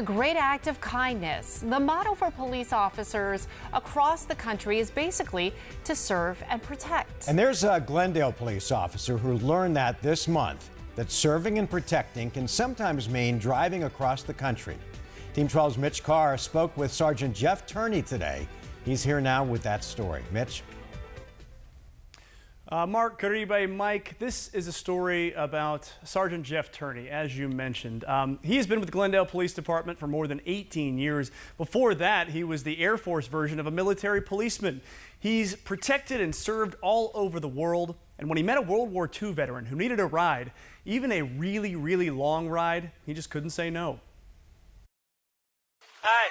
A great act of kindness. The motto for police officers across the country is basically to serve and protect. And there's a Glendale police officer who learned that this month, that serving and protecting can sometimes mean driving across the country. Team 12's Mitch Carr spoke with Sergeant Jeff Turney today. He's here now with that story. Mitch? Mark, Caribe, Mike, this is a story about Sergeant Jeff Turney, as you mentioned. He has been with the Glendale Police Department for more than 18 years. Before that, he was the Air Force version of a military policeman. He's protected and served all over the world. And when he met a World War II veteran who needed a ride, even a really, really long ride, he just couldn't say no. Hi,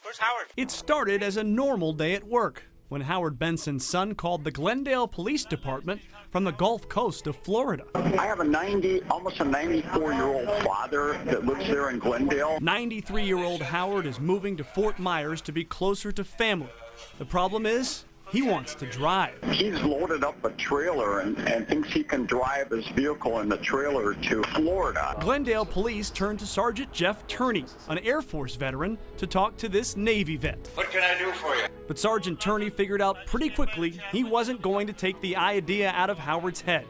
where's Howard? It started as a normal day at work when Howard Benson's son called the Glendale Police Department from the Gulf Coast of Florida. I have almost a 94-year-old father that lives there in Glendale. 93-year-old Howard is moving to Fort Myers to be closer to family. The problem is, he wants to drive. He's loaded up a trailer and thinks he can drive his vehicle in the trailer to Florida. Glendale police turned to Sergeant Jeff Turney, an Air Force veteran, to talk to this Navy vet. What can I do for you? But Sergeant Turney figured out pretty quickly he wasn't going to take the idea out of Howard's head.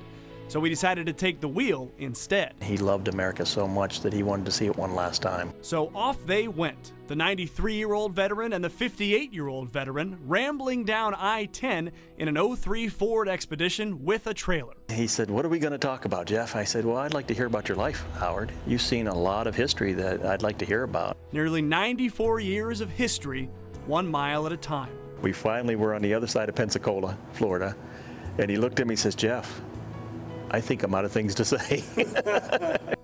So he decided to take the wheel instead. He loved America so much that he wanted to see it one last time. So off they went, the 93-year-old veteran and the 58-year-old veteran, rambling down I-10 in an '03 Ford Expedition with a trailer. He said, "What are we going to talk about, Jeff?" I said, "Well, I'd like to hear about your life, Howard. You've seen a lot of history that I'd like to hear about." Nearly 94 years of history, 1 mile at a time. We finally were on the other side of Pensacola, Florida, and he looked at me and says, "Jeff, I think I'm out of things to say."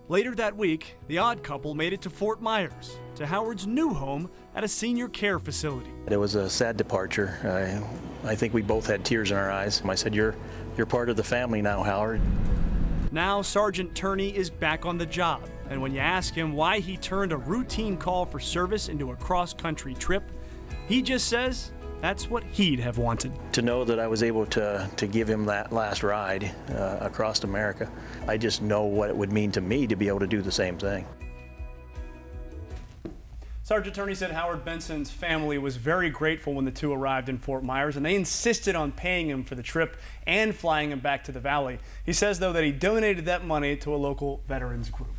Later that week, the odd couple made it to Fort Myers, to Howard's new home at a senior care facility. It was a sad departure. I think we both had tears in our eyes. I said, you're part of the family now, Howard." Now Sergeant Turney is back on the job, and when you ask him why he turned a routine call for service into a cross-country trip, he just says that's what he'd have wanted. To know that I was able to give him that last ride across America, I just know what it would mean to me to be able to do the same thing. Sergeant Turney said Howard Benson's family was very grateful when the two arrived in Fort Myers, and they insisted on paying him for the trip and flying him back to the valley. He says, though, that he donated that money to a local veterans group.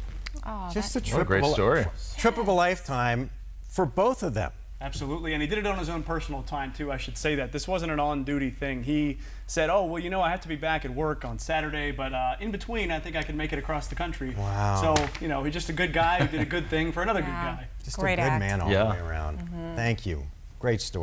Oh, Just a that's trip, What a great story. Trip of a lifetime for both of them. Absolutely, and he did it on his own personal time, too, I should say that. This wasn't an on-duty thing. He said, "Oh, well, you know, I have to be back at work on Saturday, but in between, I think I can make it across the country." Wow. So, you know, he's just a good guy who did a good thing for another good guy. Just Great a good act. man all Yeah. the way around. Thank you. Great story.